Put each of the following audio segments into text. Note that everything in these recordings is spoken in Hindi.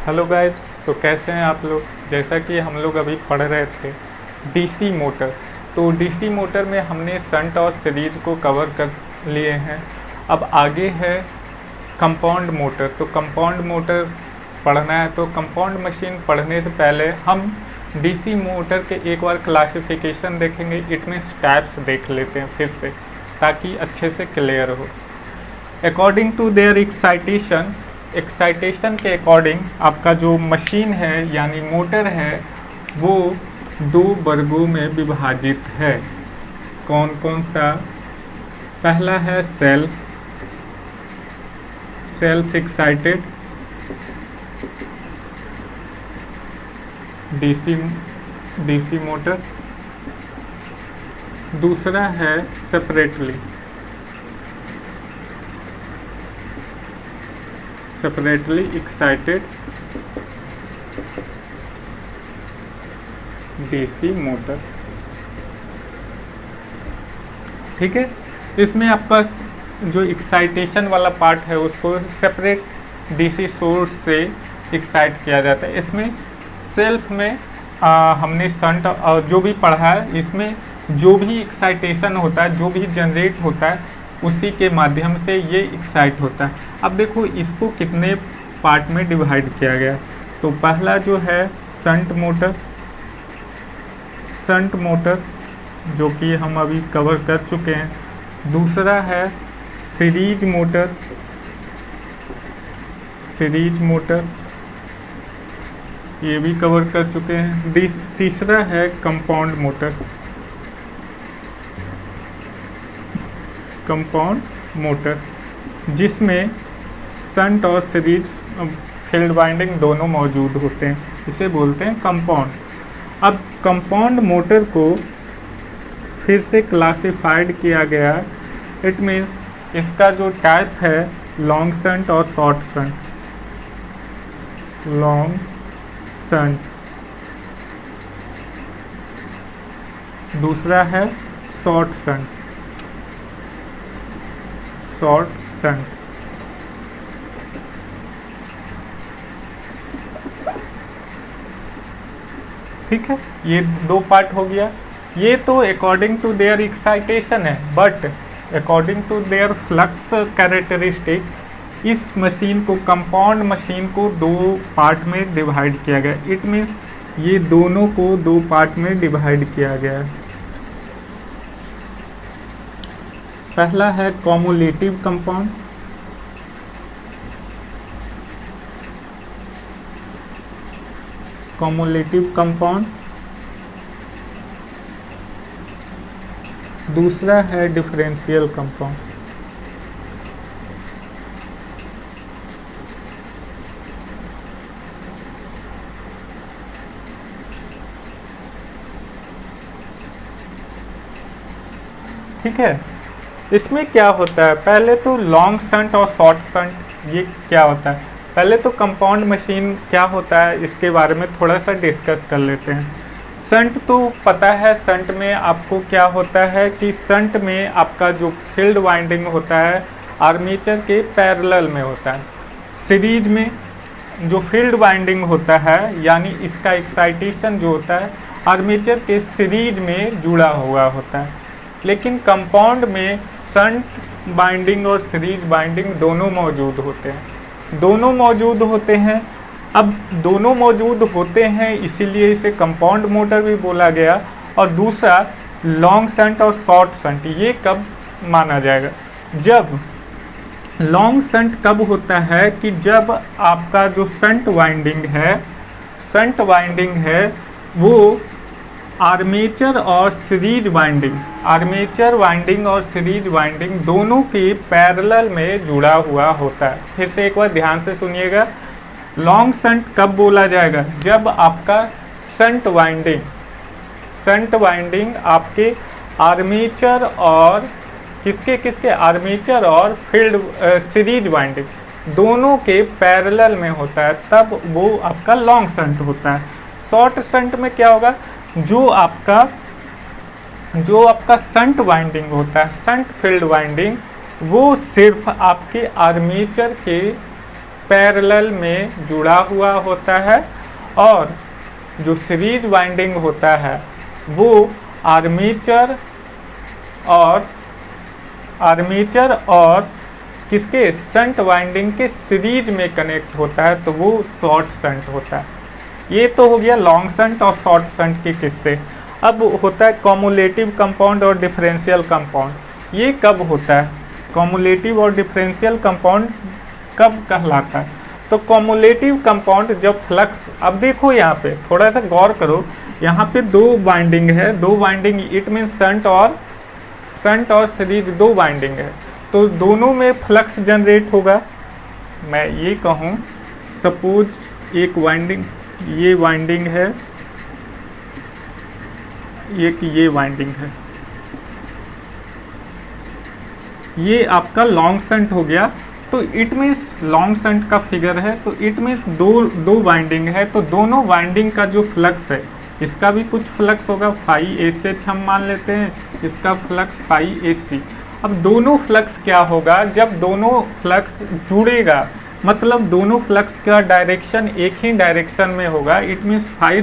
हेलो गाइस, तो कैसे हैं आप लोग। जैसा कि हम लोग अभी पढ़ रहे थे डीसी मोटर, तो डीसी मोटर में हमने शंट और सीरीज को कवर कर लिए हैं। अब आगे है कंपाउंड मोटर। तो कंपाउंड मोटर पढ़ना है, तो कंपाउंड मशीन पढ़ने से पहले हम डीसी मोटर के एक बार क्लासिफिकेशन देखेंगे। इट मीन्स टाइप्स देख लेते हैं फिर से, ताकि अच्छे से क्लियर हो। अकॉर्डिंग टू देयर एक्साइटेशन के अकॉर्डिंग आपका जो मशीन है यानी मोटर है वो दो वर्गों में विभाजित है। कौन कौन सा? पहला है सेल्फ एक्साइटेड डीसी मोटर। दूसरा है सेपरेटली एक्साइटेड डीसी मोटर। ठीक है, इसमें आपका जो एक्साइटेशन वाला पार्ट है उसको सेपरेट डीसी सोर्स से एक्साइट किया जाता है। इसमें सेल्फ में हमने शंट जो भी पढ़ा है, इसमें जो भी एक्साइटेशन होता है, जो भी जनरेट होता है, उसी के माध्यम से ये एक्साइट होता है। अब देखो इसको कितने पार्ट में डिवाइड किया गया। तो पहला जो है शंट मोटर जो कि हम अभी कवर कर चुके हैं। दूसरा है सीरीज मोटर, ये भी कवर कर चुके हैं। तीसरा है कंपाउंड मोटर जिसमें शंट और सीरीज फील्ड वाइंडिंग दोनों मौजूद होते हैं, इसे बोलते हैं कंपाउंड। अब कंपाउंड मोटर को फिर से क्लासिफाइड किया गया। इट मीन्स इसका जो टाइप है लॉन्ग शंट और शॉर्ट शंट। दूसरा है शॉर्ट शंट। ठीक है, ये दो पार्ट हो गया। ये तो अकॉर्डिंग टू देयर एक्साइटेशन है, but according to their flux characteristic इस मशीन को, कंपाउंड मशीन को दो पार्ट में डिवाइड किया गया। इट मीन्स ये दोनों को दो पार्ट में डिवाइड किया गया है। पहला है कॉमुलेटिव कंपाउंड, दूसरा है डिफरेंशियल कंपाउंड। ठीक है, इसमें क्या होता है, पहले तो लॉन्ग शंट और शॉर्ट शंट ये क्या होता है। पहले तो कंपाउंड मशीन क्या होता है इसके बारे में थोड़ा सा डिस्कस कर लेते हैं। शंट तो पता है, शंट में आपको क्या होता है कि शंट में आपका जो फील्ड वाइंडिंग होता है आर्मेचर के पैरेलल में होता है। सीरीज में जो फील्ड वाइंडिंग होता है यानी इसका एक्साइटेशन जो होता है आर्मेचर के सीरीज में जुड़ा हुआ होता है। लेकिन कंपाउंड में शंट बाइंडिंग और सीरीज बाइंडिंग दोनों मौजूद होते हैं। अब दोनों मौजूद होते हैं इसीलिए इसे कंपाउंड मोटर भी बोला गया। और दूसरा लॉन्ग शंट और शॉर्ट शंट, ये कब माना जाएगा? जब लॉन्ग शंट कब होता है कि जब आपका जो शंट वाइंडिंग है वो आर्मेचर वाइंडिंग और सीरीज वाइंडिंग दोनों के पैरेलल में जुड़ा हुआ होता है। फिर से एक बार ध्यान से सुनिएगा, लॉन्ग शंट कब बोला जाएगा? जब आपका शंट वाइंडिंग आपके आर्मेचर और किसके आर्मेचर और फील्ड सीरीज वाइंडिंग दोनों के पैरेलल में होता है, तब वो आपका लॉन्ग शंट होता है। शॉर्ट शंट में क्या होगा, जो आपका शंट वाइंडिंग होता है, शंट फील्ड वाइंडिंग, वो सिर्फ आपके आर्मेचर के पैरेलल में जुड़ा हुआ होता है, और जो सीरीज वाइंडिंग होता है वो आर्मेचर और किसके शंट वाइंडिंग के सीरीज में कनेक्ट होता है, तो वो शॉर्ट शंट होता है। ये तो हो गया लॉन्ग शंट और शॉर्ट शंट के किस्से। अब होता है कॉमुलेटिव कंपाउंड और डिफरेंशियल कंपाउंड। ये कब होता है? कॉमुलेटिव और डिफरेंशियल कंपाउंड कब कहलाता है? तो कॉमुलेटिव कंपाउंड जब फ्लक्स, अब देखो यहाँ पे थोड़ा सा गौर करो, यहाँ पे दो बाइंडिंग है, दो बाइंडिंग, इट मीन शंट और सीरीज दो बाइंडिंग है, तो दोनों में फ्लक्स जनरेट होगा। मैं ये कहूँ सपोज एक वाइंडिंग, ये वाइंडिंग है, ये वाइंडिंग है, ये आपका लॉन्ग शंट हो गया, तो इट मीन्स लॉन्ग शंट का फिगर है, तो इट मीन्स दो वाइंडिंग है, तो दोनों वाइंडिंग का जो फ्लक्स है, इसका भी कुछ फ्लक्स होगा, फाई एसएच हम मान लेते हैं, इसका फ्लक्स फाई एसी। अब दोनों फ्लक्स क्या होगा, जब दोनों फ्लक्स जुड़ेगा, मतलब दोनों फ्लक्स का डायरेक्शन एक ही डायरेक्शन में होगा, इट मीन्स फाई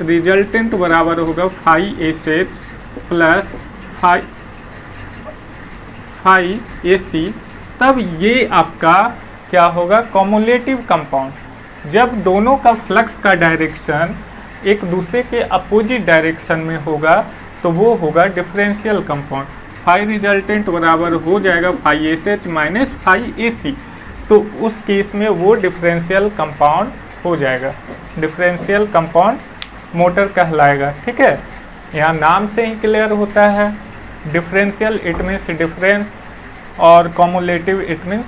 रिजल्टेंट बराबर होगा phi SH plus phi AC. तब ये आपका क्या होगा, कॉमुलेटिव कंपाउंड। जब दोनों का फ्लक्स का डायरेक्शन एक दूसरे के अपोजिट डायरेक्शन में होगा, तो वो होगा डिफरेंशियल कंपाउंड। फाई रिजल्टेंट बराबर हो जाएगा phi S H minus phi A C, तो उस केस में वो डिफरेंशियल कंपाउंड हो जाएगा, डिफरेंशियल कंपाउंड मोटर कहलाएगा। ठीक है, यहाँ नाम से ही क्लियर होता है, डिफरेंशियल इट मीन्स डिफरेंस, और कॉमुलेटिव इट मीन्स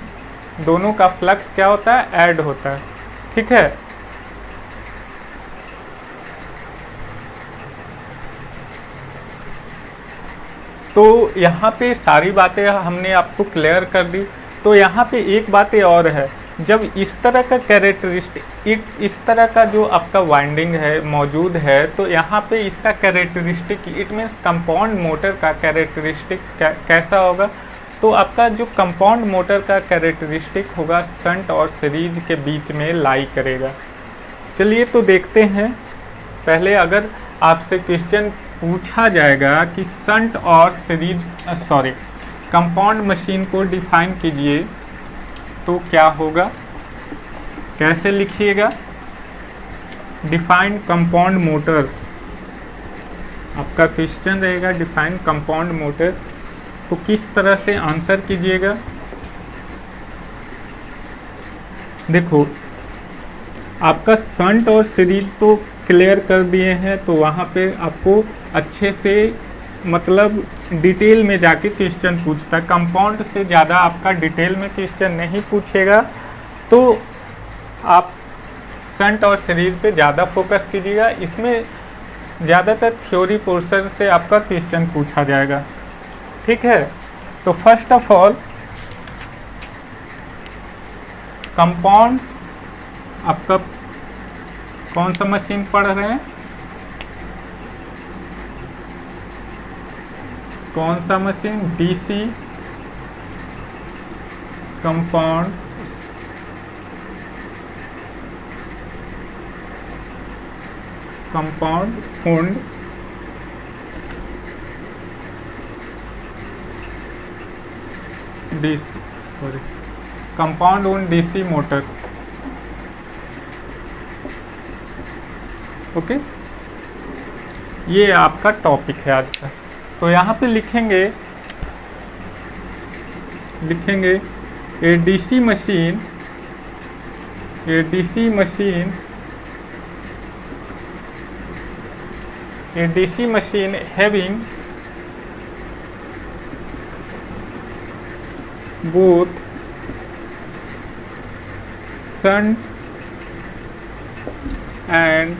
दोनों का फ्लक्स क्या होता है, ऐड होता है। ठीक है, तो यहाँ पे सारी बातें हमने आपको क्लियर कर दी। तो यहाँ पे एक बात और है, जब इस तरह का कैरेक्टरिस्टिक, इस तरह का जो आपका वाइंडिंग है मौजूद है, तो यहाँ पे इसका characteristic, it means compound motor का कैरेक्टरिस्टिक कैसा होगा, तो आपका जो कंपाउंड मोटर का कैरेक्टरिस्टिक होगा शंट और सीरीज के बीच में लाई करेगा। चलिए तो देखते हैं। पहले अगर आपसे क्वेश्चन पूछा जाएगा कि शंट और सीरीज कंपाउंड मशीन को डिफाइन कीजिए, तो क्या होगा, कैसे लिखिएगा? डिफाइन कंपाउंड मोटर्स आपका क्वेश्चन रहेगा, डिफाइन कंपाउंड मोटर। तो किस तरह से आंसर कीजिएगा? देखो, आपका शंट और सीरीज तो क्लियर कर दिए हैं, तो वहाँ पे आपको अच्छे से मतलब डिटेल में जाके क्वेश्चन पूछता है। कंपाउंड से ज़्यादा आपका डिटेल में क्वेश्चन नहीं पूछेगा, तो आप शंट और सीरीज पे ज़्यादा फोकस कीजिएगा। इसमें ज़्यादातर थ्योरी पोर्शन से आपका क्वेश्चन पूछा जाएगा। ठीक है, तो फर्स्ट ऑफ ऑल कंपाउंड, आपका कौन सा मशीन पढ़ रहे हैं, कौन सा machine? DC compound owned compound own DC motor. Okay, ये आपका टॉपिक है आज का। तो यहाँ पे लिखेंगे a DC machine having both shunt and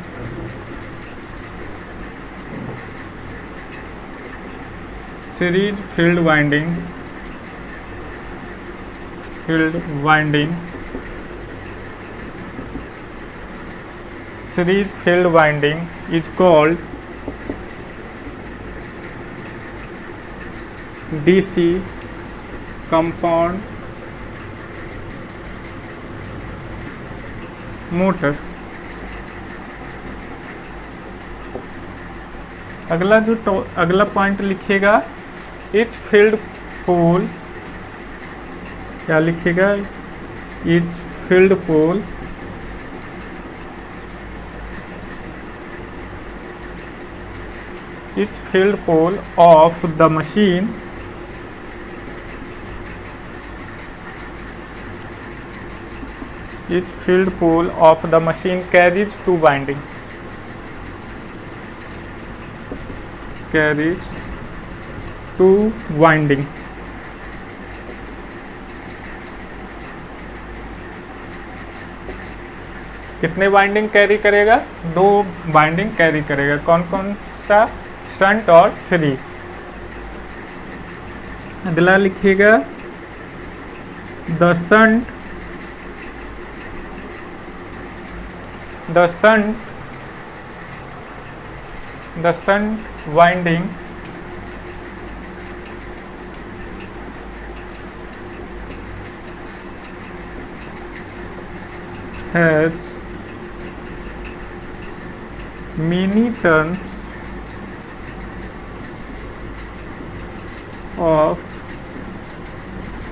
series field winding series field winding is called DC compound motor. अगला अगला पॉइंट लिखिएगा, इच फील्ड पोल, क्या लिखिएगा, etch field pole each field pole of the machine carries two winding, कितने वाइंडिंग कैरी करेगा? 2 वाइंडिंग कैरी करेगा। कौन कौन सा? शंट और सीरीज। अगला लिखिएगा, the shunt winding has many turns of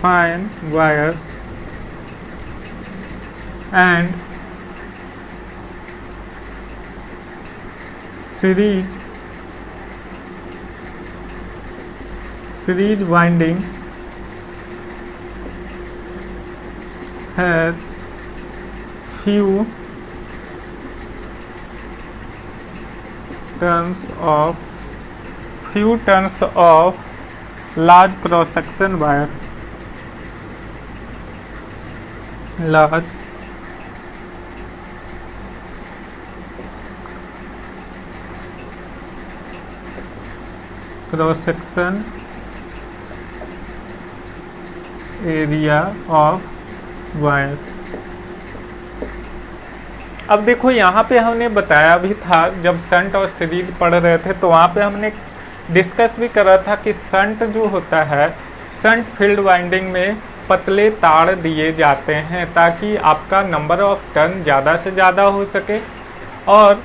fine wires and series winding has few turns of large cross section wire, large cross section area of wire। अब देखो यहाँ पे हमने बताया भी था, जब शंट और सीरीज पढ़ रहे थे तो वहाँ पे हमने डिस्कस भी कर रहा था कि शंट जो होता है, शंट फील्ड वाइंडिंग में पतले तार दिए जाते हैं ताकि आपका नंबर ऑफ टर्न ज़्यादा से ज़्यादा हो सके। और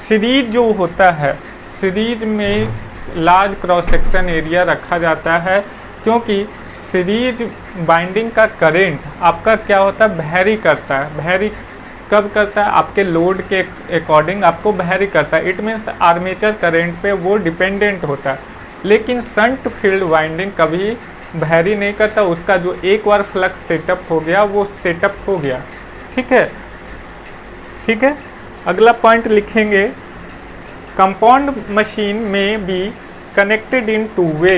सीरीज जो होता है, सीरीज में लार्ज क्रॉस सेक्शन एरिया रखा जाता है, क्योंकि सीरीज बाइंडिंग का करेंट आपका क्या होता है, वैरी करता है। वैरी कब करता है? आपके लोड के अकॉर्डिंग आपको वैरी करता है। इट मीन्स आर्मेचर करंट पे वो डिपेंडेंट होता है। लेकिन शंट फील्ड वाइंडिंग कभी वैरी नहीं करता, उसका जो एक बार फ्लक्स सेटअप हो गया वो सेटअप हो गया। ठीक है, ठीक है। अगला पॉइंट लिखेंगे, कंपाउंड मशीन में बी कनेक्टेड इन 2 वे।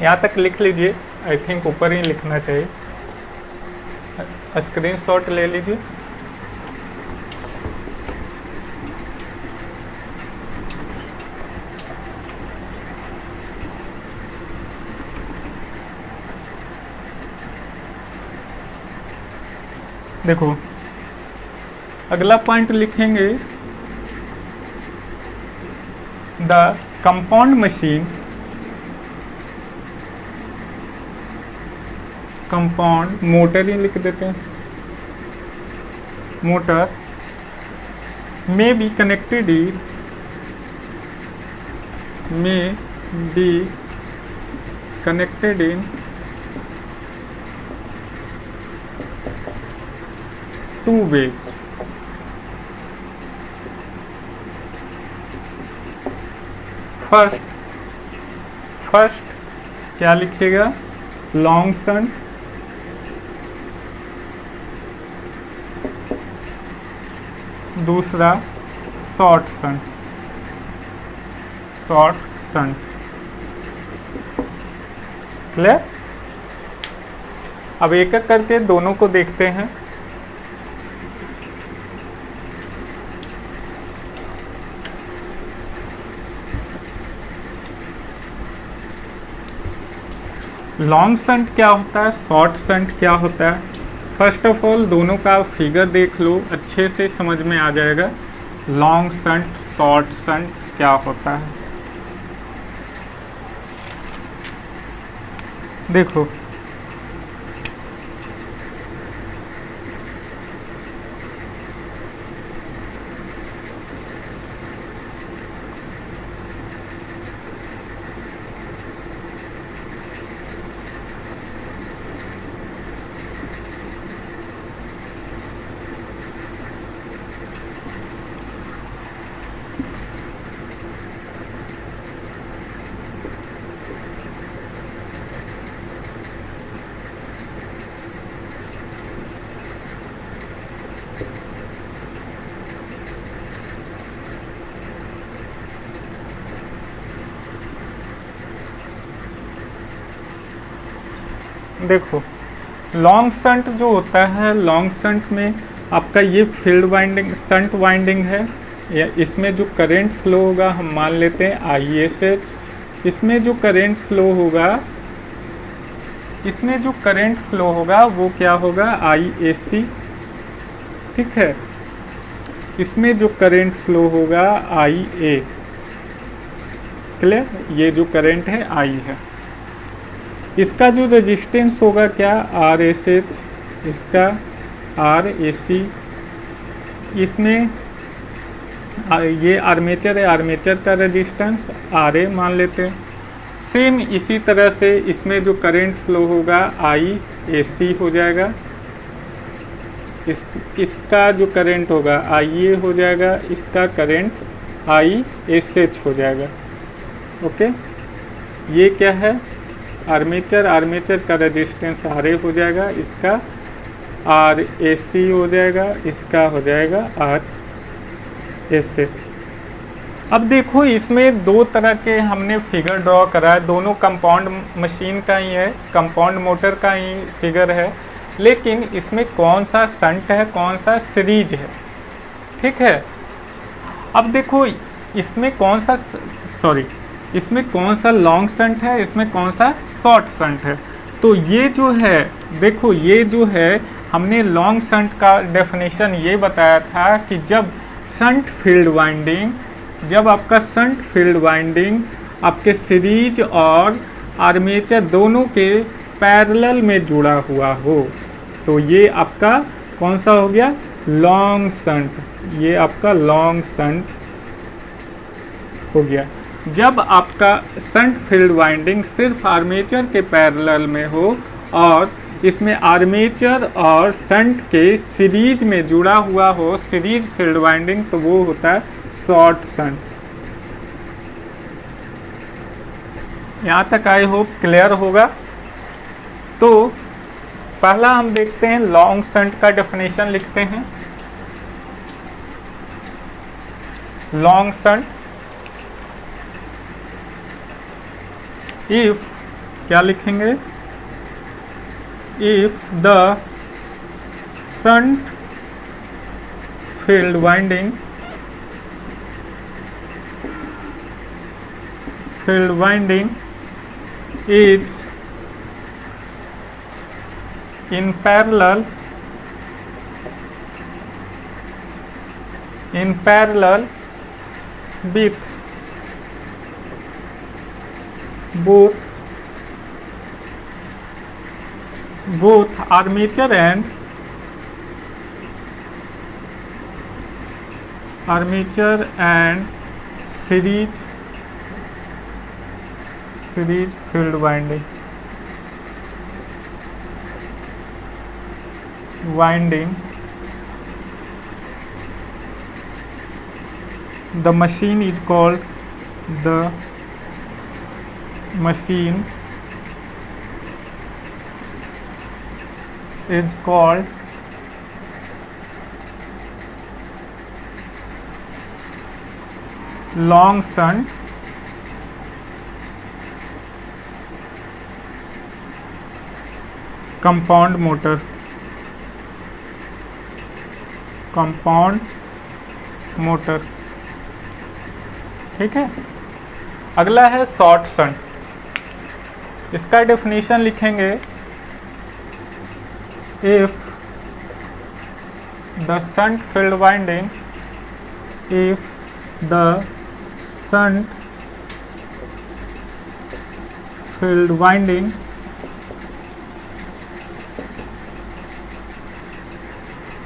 यहाँ तक लिख लीजिए, आई थिंक ऊपर ही लिखना चाहिए, स्क्रीनशॉट ले लीजिए। देखो अगला पॉइंट लिखेंगे, the compound machine, compound motor ही लिख देते हैं, मोटर में be connected in 2 ways। First क्या लिखेगा, लॉन्ग शंट, दूसरा शॉर्ट शंट। क्लियर? अब एक एक करके दोनों को देखते हैं। लॉन्ग शंट क्या होता है, शॉर्ट शंट क्या होता है? फर्स्ट ऑफ ऑल दोनों का फिगर देख लो, अच्छे से समझ में आ जाएगा लॉन्ग शंट शॉर्ट शंट क्या होता है। देखो देखो लॉन्ग शंट जो होता है, लॉन्ग शंट में आपका ये फील्ड वाइंडिंग शंट वाइंडिंग है, या इसमें जो करंट फ्लो होगा हम मान लेते हैं ISH। इसमें जो करंट फ्लो होगा, इसमें जो करंट फ्लो होगा वो क्या होगा, IAC। ठीक है, इसमें जो करंट फ्लो होगा IA। क्लियर, ये जो करंट है I है। इसका जो रेजिस्टेंस होगा क्या, RSH, इसका RAC। इसमें ये आर्मेचर है, आर्मेचर का रेजिस्टेंस RA मान लेते हैं। सेम इसी तरह से इसमें जो करंट फ्लो होगा IAC हो जाएगा, इसका जो करंट होगा IA हो जाएगा, इसका करंट ISH हो जाएगा। ओके, ये क्या है, आर्मेचर, आर्मेचर का रेजिस्टेंस RA हो जाएगा, इसका RAC हो जाएगा, इसका हो जाएगा RSH। अब देखो इसमें दो तरह के हमने फिगर ड्रॉ करा है, दोनों कंपाउंड मशीन का ही है, कंपाउंड मोटर का ही फिगर है, लेकिन इसमें कौन सा शंट है, कौन सा सीरीज है। ठीक है, अब देखो इसमें कौन सा इसमें कौन सा लॉन्ग शंट है, इसमें कौन सा शॉर्ट शंट है। तो ये जो है, देखो ये जो है, हमने लॉन्ग शंट का डेफिनेशन ये बताया था कि जब शंट फील्ड वाइंडिंग, जब आपका शंट फील्ड वाइंडिंग आपके सीरीज और आर्मेचर दोनों के पैरेलल में जुड़ा हुआ हो, तो ये आपका कौन सा हो गया, लॉन्ग शंट। ये आपका लॉन्ग शंट हो गया। जब आपका शंट फील्ड वाइंडिंग सिर्फ आर्मेचर के पैरेलल में हो और इसमें आर्मेचर और शंट के सीरीज में जुड़ा हुआ हो, सीरीज फील्ड वाइंडिंग, तो वो होता है शॉर्ट शंट। यहाँ तक आई होप क्लियर होगा। तो पहला हम देखते हैं, लॉन्ग शंट का डेफिनेशन लिखते हैं। लॉन्ग शंट, इफ क्या लिखेंगे, if the shunt field winding is in parallel with both armature and series field winding, the machine is called long shunt compound motor। ठीक है। अगला है शॉर्ट शंट। इसका डेफिनेशन लिखेंगे, if the shunt field winding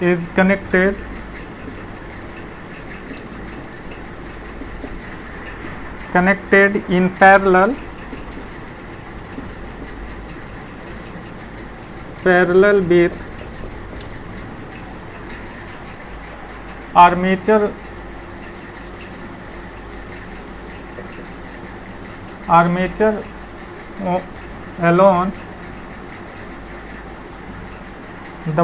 is connected in parallel with armature alone, the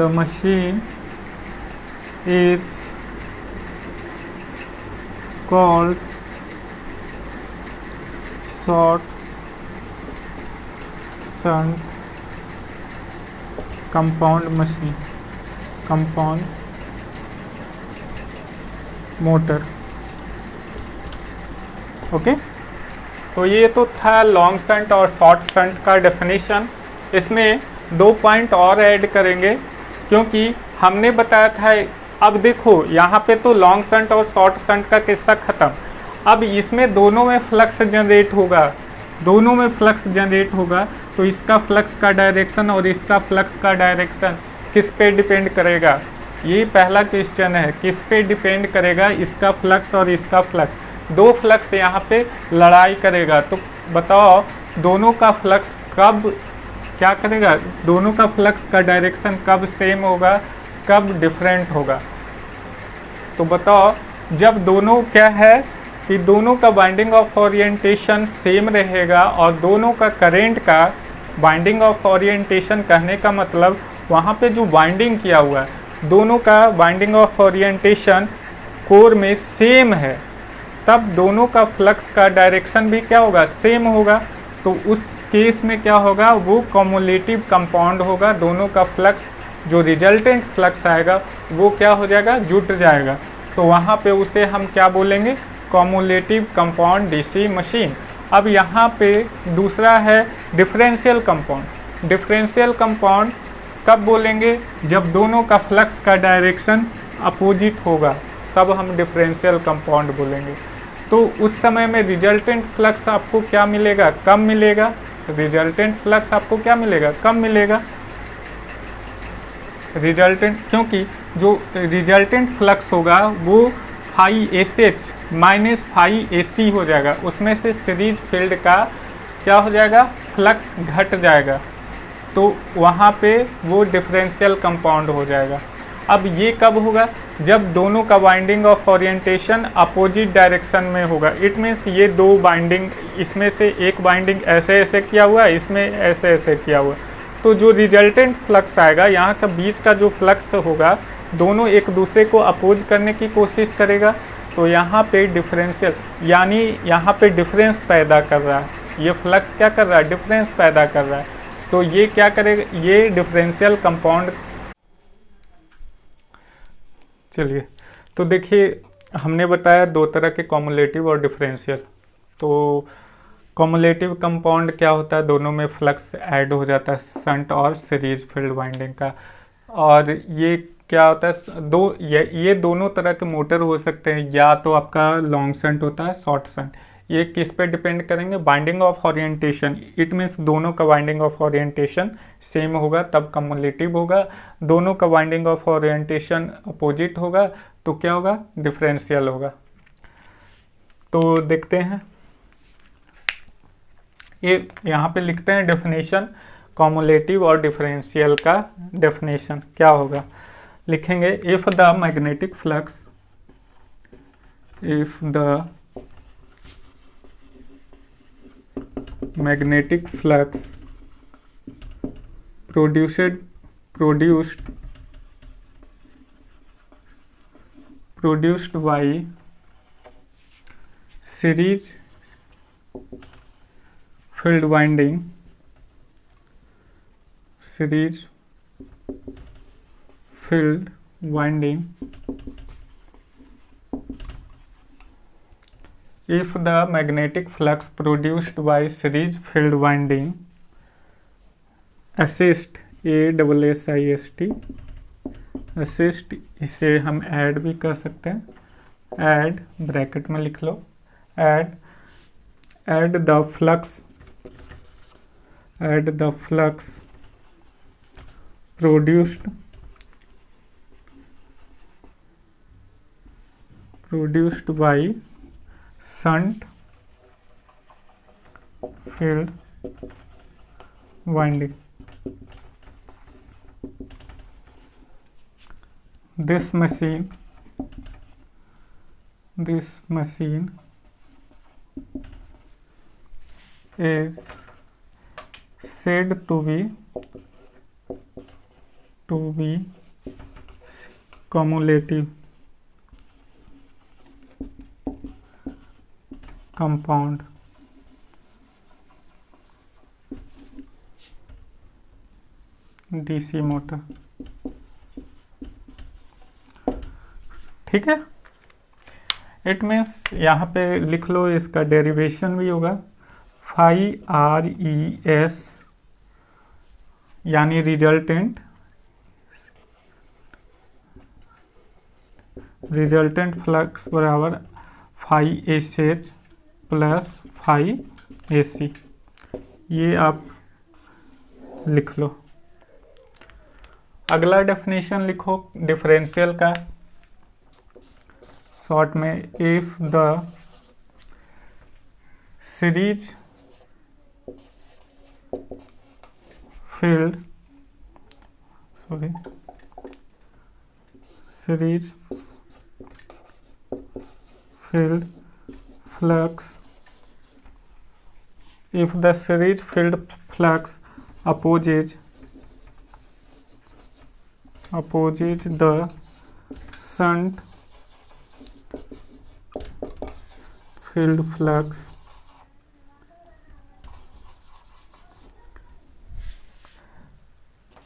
machine is called short shunt compound machine, compound motor. Okay, तो ये तो था लॉन्ग शंट और शॉर्ट शंट का डेफिनेशन। इसमें 2 पॉइंट और ऐड करेंगे, क्योंकि हमने बताया था, अब देखो यहाँ पे तो लॉन्ग शंट और शॉर्ट शंट का किस्सा ख़त्म। अब इसमें दोनों में फ्लक्स जनरेट होगा, दोनों में फ्लक्स जनरेट होगा, तो इसका फ्लक्स का डायरेक्शन और इसका फ्लक्स का डायरेक्शन किस पे डिपेंड करेगा? ये पहला क्वेश्चन है, किस पे डिपेंड करेगा इसका फ्लक्स और इसका फ्लक्स? दो फ्लक्स यहाँ पे लड़ाई करेगा, तो बताओ दोनों का फ्लक्स कब क्या करेगा, दोनों का फ्लक्स का डायरेक्शन कब सेम होगा, कब डिफरेंट होगा? तो बताओ, जब दोनों क्या है कि दोनों का बाइंडिंग ऑफ ओरिएंटेशन सेम रहेगा और दोनों का करंट का बाइंडिंग ऑफ ओरिएंटेशन कहने का मतलब वहाँ पे जो बाइंडिंग किया हुआ है दोनों का बाइंडिंग ऑफ ओरिएंटेशन कोर में सेम है, तब दोनों का फ्लक्स का डायरेक्शन भी क्या होगा, सेम होगा। तो उस केस में क्या होगा, वो कम्युलेटिव कंपाउंड होगा, दोनों का फ्लक्स जो रिजल्टेंट फ्लक्स आएगा वो क्या हो जाएगा, जुट जाएगा। तो वहाँ पे उसे हम क्या बोलेंगे, कम्युलेटिव कंपाउंड डीसी मशीन। अब यहाँ पे दूसरा है डिफरेंशियल कंपाउंड। डिफरेंशियल कंपाउंड कब बोलेंगे, जब दोनों का फ्लक्स का डायरेक्शन अपोजिट होगा, तब हम डिफरेंशियल कंपाउंड बोलेंगे। तो उस समय में रिजल्टेंट फ्लक्स आपको क्या मिलेगा, कम मिलेगा। रिजल्टेंट फ्लक्स आपको क्या मिलेगा, कम मिलेगा। रिजल्टेंट, क्योंकि जो रिजल्टेंट फ्लक्स होगा वो phi S H minus phi A C हो जाएगा, उसमें से सीरीज फील्ड का क्या हो जाएगा, फ्लक्स घट जाएगा, तो वहाँ पे वो डिफरेंशियल कंपाउंड हो जाएगा। अब ये कब होगा, जब दोनों का binding of orientation opposite direction में होगा। इट मीन्स ये दो बाइंडिंग, इसमें से एक बाइंडिंग ऐसे ऐसे किया हुआ है, इसमें ऐसे ऐसे किया हुआ है, तो जो रिजल्टेंट फ्लक्स आएगा, यहाँ का बीच का जो फ्लक्स होगा, दोनों एक दूसरे को अपोज करने की कोशिश करेगा, तो यहाँ पे डिफरेंशियल, यानी यहाँ पे डिफरेंस पैदा कर रहा है, ये फ्लक्स क्या कर रहा है, डिफरेंस पैदा कर रहा है। तो ये क्या करेगा, ये डिफरेंशियल कंपाउंड। चलिए, तो देखिए हमने बताया दो तरह के कम्युलेटिव और डिफरेंशियल। तो कम्युलेटिव कंपाउंड क्या होता है, दोनों में फ्लक्स ऐड हो जाता है, शंट और सीरीज फील्ड वाइंडिंग का। और ये क्या होता है, ये दोनों तरह के मोटर हो सकते हैं, या तो आपका लॉन्ग शंट होता है, शॉर्ट शंट। ये किस पे डिपेंड करेंगे, binding of orientation. It means दोनों का बाइंडिंग ऑफ ओरिएंटेशन सेम होगा तब कम्युलेटिव होगा, दोनों का बाइंडिंग ऑफ ओरिएंटेशन अपोजिट होगा तो क्या होगा, डिफरेंशियल होगा। तो देखते हैं, ये यहाँ पे लिखते हैं डेफिनेशन कम्युलेटिव और डिफरेंशियल का डेफिनेशन क्या होगा। लिखेंगे, if the magnetic flux, if the magnetic flux produced by series field winding if the magnetic flux produced by series field winding assist, assist, इसे हम ऐड भी कर सकते हैं, ऐड ब्रैकेट में लिख लो, add the flux produced by shunt field winding. This machine is said to be cumulative compound DC motor. ठीक है, इट मीन्स यहाँ पे लिख लो, इसका डेरिवेशन भी होगा फाई आर ई एस, यानी रिजल्टेंट फ्लक्स बराबर phi H H plus phi A C. ये आप लिख लो। अगला डेफिनेशन लिखो डिफरेंशियल का, शॉर्ट में, if the series field flux, if the series field flux opposes the shunt field flux,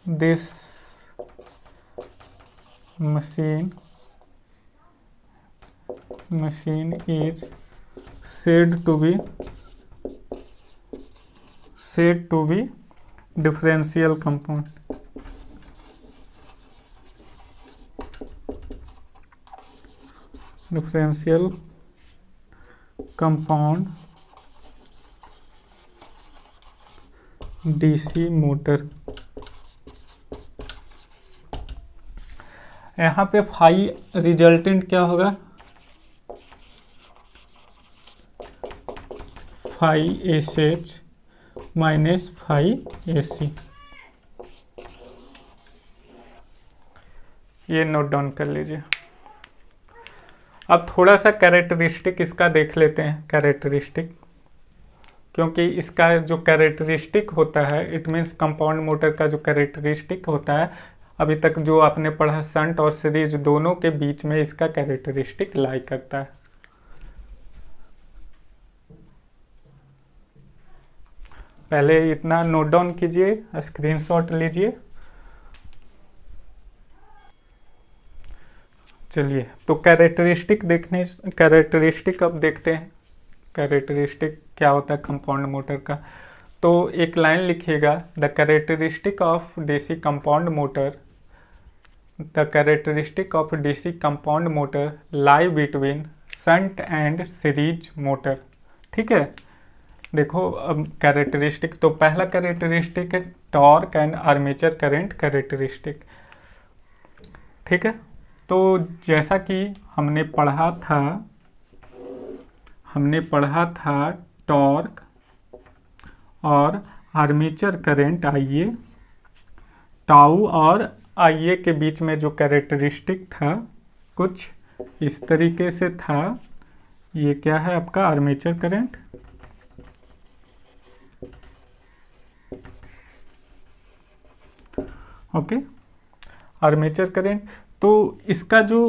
this machine is said to be differential compound. DC motor. यहाँ पे फाई रिजल्टेंट क्या होगा, phi S H minus phi A C. ये नोट डाउन कर लीजिए। अब थोड़ा सा कैरेक्टरिस्टिक इसका देख लेते हैं, कैरेक्टरिस्टिक, क्योंकि इसका जो कैरेक्टरिस्टिक होता है, इट मीन्स कंपाउंड मोटर का जो कैरेक्टरिस्टिक होता है, अभी तक जो आपने पढ़ा शंट और सीरीज दोनों के बीच में इसका कैरेक्टरिस्टिक लाई करता है। पहले इतना नोट डाउन कीजिए, स्क्रीनशॉट लीजिए। चलिए, तो कैरेक्टरिस्टिक अब देखते हैं, कैरेक्टरिस्टिक क्या होता है कंपाउंड मोटर का। तो एक लाइन लिखिएगा, the characteristic of DC compound motor lie between shunt and series motor. ठीक है, देखो अब कैरेक्टरिस्टिक, तो पहला कैरेक्टरिस्टिक है torque and armature current characteristic. ठीक है, तो जैसा कि हमने पढ़ा था टॉर्क और आर्मेचर करंट आईए, टाउ और आईए के बीच में जो कैरेक्टरिस्टिक था कुछ इस तरीके से था। ये क्या है आपका armature current, okay, armature current. तो इसका जो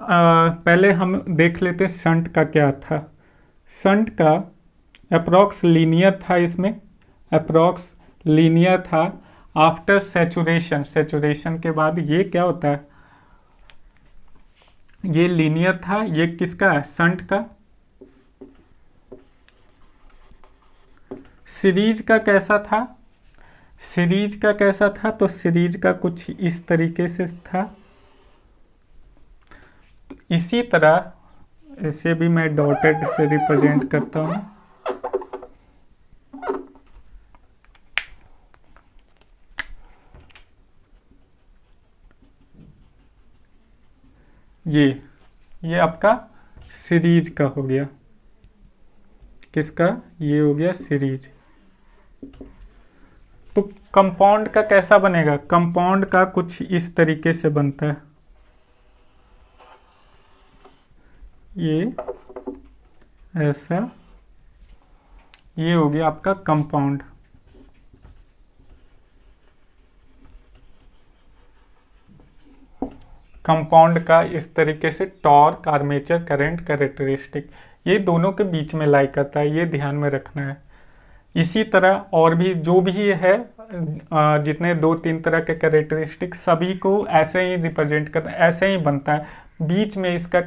पहले हम देख लेते हैं शंट का क्या था। शंट का अप्रॉक्स लीनियर था, इसमें अप्रॉक्स लीनियर था। आफ्टर सैचुरेशन के बाद ये क्या होता है, ये लीनियर था। ये किसका है, शंट का। सीरीज का कैसा था, तो सीरीज का कुछ इस तरीके से था। तो इसी तरह इसे भी मैं डॉटेड से रिप्रेजेंट करता हूं। ये आपका सीरीज का हो गया। किसका, ये हो गया सीरीज। तो कंपाउंड का कैसा बनेगा, कंपाउंड का कुछ इस तरीके से बनता है। ये ऐसा, ये हो गया आपका कंपाउंड। कंपाउंड का इस तरीके से टॉर्क, आर्मेचर करंट कैरेक्टरिस्टिक, ये दोनों के बीच में लाई करता है, ये ध्यान में रखना है। इसी तरह और भी जो भी है जितने 2-3 तरह के कैरेक्टरिस्टिक सभी को ऐसे ही रिप्रेजेंट करता है, ऐसे ही बनता है। बीच में इसका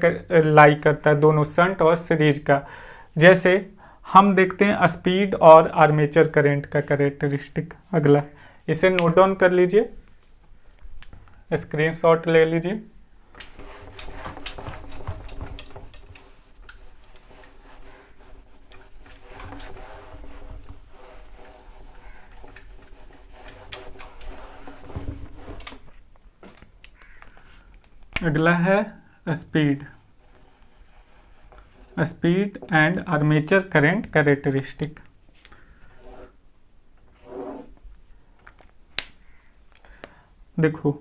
लाई करता है दोनों शंट और सीरीज का। जैसे हम देखते हैं स्पीड और आर्मेचर करंट का कैरेक्टरिस्टिक। अगला इसे नोट डाउन कर लीजिए, स्क्रीनशॉट ले लीजिए। अगला है speed and armature current characteristic. देखो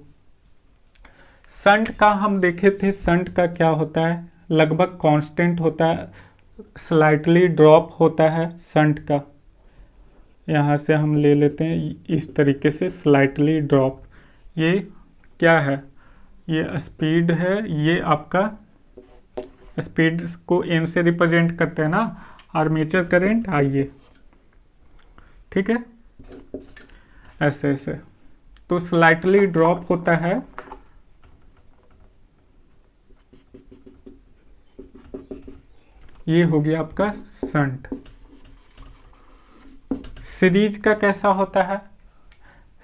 शंट का हम देखे थे, शंट का क्या होता है, लगभग कांस्टेंट होता है, स्लाइटली ड्रॉप होता है शंट का। यहाँ से हम ले लेते हैं इस तरीके से स्लाइटली ड्रॉप। ये क्या है, ये स्पीड है, ये आपका स्पीड को एन से रिप्रेजेंट करते हैं ना। आर्मेचर करंट आइए, ठीक है, ऐसे ऐसे तो स्लाइटली ड्रॉप होता है। ये हो गया आपका शंट। सीरीज का कैसा होता है,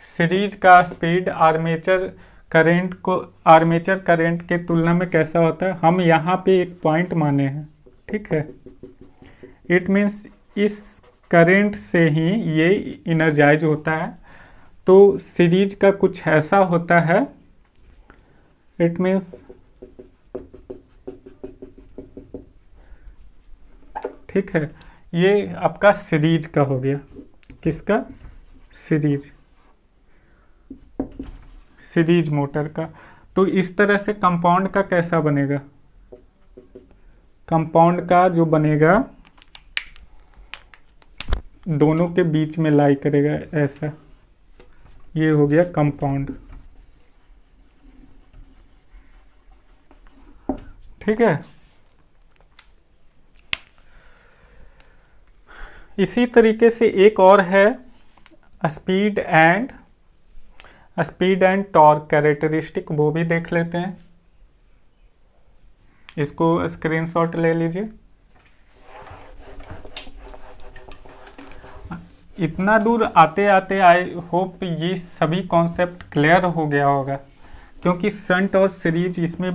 सीरीज का स्पीड आर्मेचर करंट के तुलना में कैसा होता है, हम यहाँ पे एक पॉइंट माने हैं, ठीक है। इट मीन्स इस करंट से ही ये इनर्जाइज होता है। तो सीरीज का कुछ ऐसा होता है, इट मीन्स ठीक है, ये आपका सीरीज का हो गया। किसका, सीरीज मोटर का। तो इस तरह से कंपाउंड का कैसा बनेगा, कंपाउंड का जो बनेगा दोनों के बीच में लाई करेगा ऐसा, ये हो गया कंपाउंड, ठीक है। इसी तरीके से एक और है स्पीड एंड टॉर्क कैरेक्टरिस्टिक, वो भी देख लेते हैं। इसको स्क्रीनशॉट ले लीजिए। इतना दूर आते आते आई होप ये सभी कॉन्सेप्ट क्लियर हो गया होगा, क्योंकि शंट और सीरीज इसमें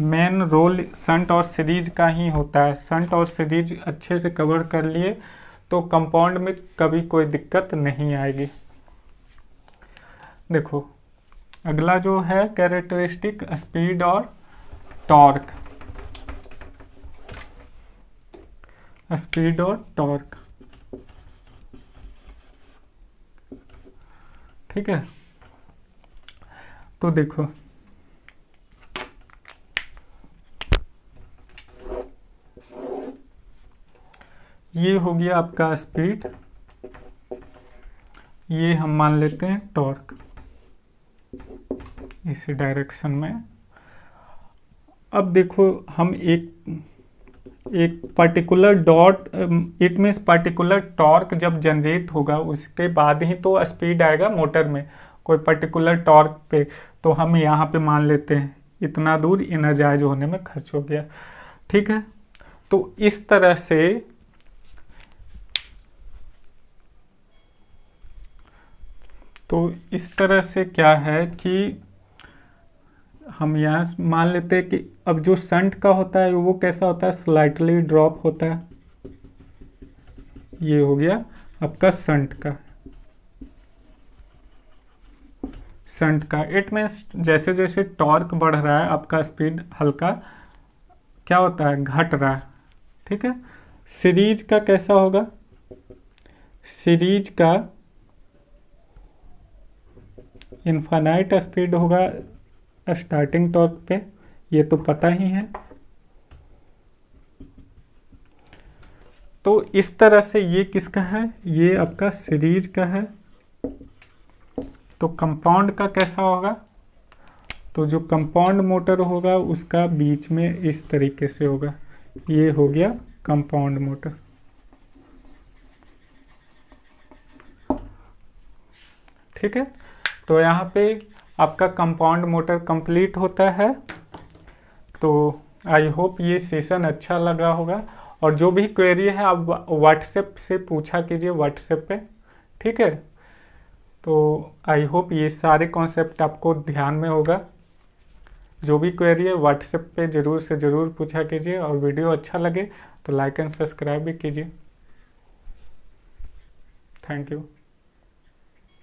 मेन रोल शंट और सीरीज का ही होता है। शंट और सीरीज अच्छे से कवर कर लिए तो कंपाउंड में कभी कोई दिक्कत नहीं आएगी। देखो अगला जो है कैरेक्टरिस्टिक स्पीड और टॉर्क, ठीक है। तो देखो ये हो गया आपका स्पीड, ये हम मान लेते हैं टॉर्क इस डायरेक्शन में। अब देखो हम एक particular dot, it means particular torque जब जनरेट होगा उसके बाद ही तो स्पीड आएगा मोटर में, कोई पर्टिकुलर टॉर्क पे। तो हम यहाँ पे मान लेते हैं इतना दूर एनर्जाइज होने में खर्च हो गया, ठीक है। तो इस तरह से क्या है कि हम यहाँ मान लेते हैं कि अब जो शंट का होता है वो कैसा होता है, स्लाइटली ड्रॉप होता है। ये हो गया आपका शंट का। इट मीन्स जैसे जैसे टॉर्क बढ़ रहा है आपका स्पीड हल्का क्या होता है, घट रहा है, ठीक है। सीरीज का कैसा होगा, सीरीज का इनफाइनाइट स्पीड होगा स्टार्टिंग टॉर्क पे, ये तो पता ही है। तो इस तरह से ये किसका है, ये आपका सीरीज का है। तो कंपाउंड का कैसा होगा, तो जो कंपाउंड मोटर होगा उसका बीच में इस तरीके से होगा, ये हो गया कंपाउंड मोटर। ठीक है, तो यहाँ पे आपका कंपाउंड मोटर कंप्लीट होता है। तो आई होप ये सेशन अच्छा लगा होगा, और जो भी क्वेरी है आप व्हाट्सएप से पूछा कीजिए, व्हाट्सएप पे, ठीक है। तो आई होप ये सारे कॉन्सेप्ट आपको ध्यान में होगा। जो भी क्वेरी है व्हाट्सएप पे ज़रूर से ज़रूर पूछा कीजिए, और वीडियो अच्छा लगे तो लाइक एंड सब्सक्राइब भी कीजिए। Thank you.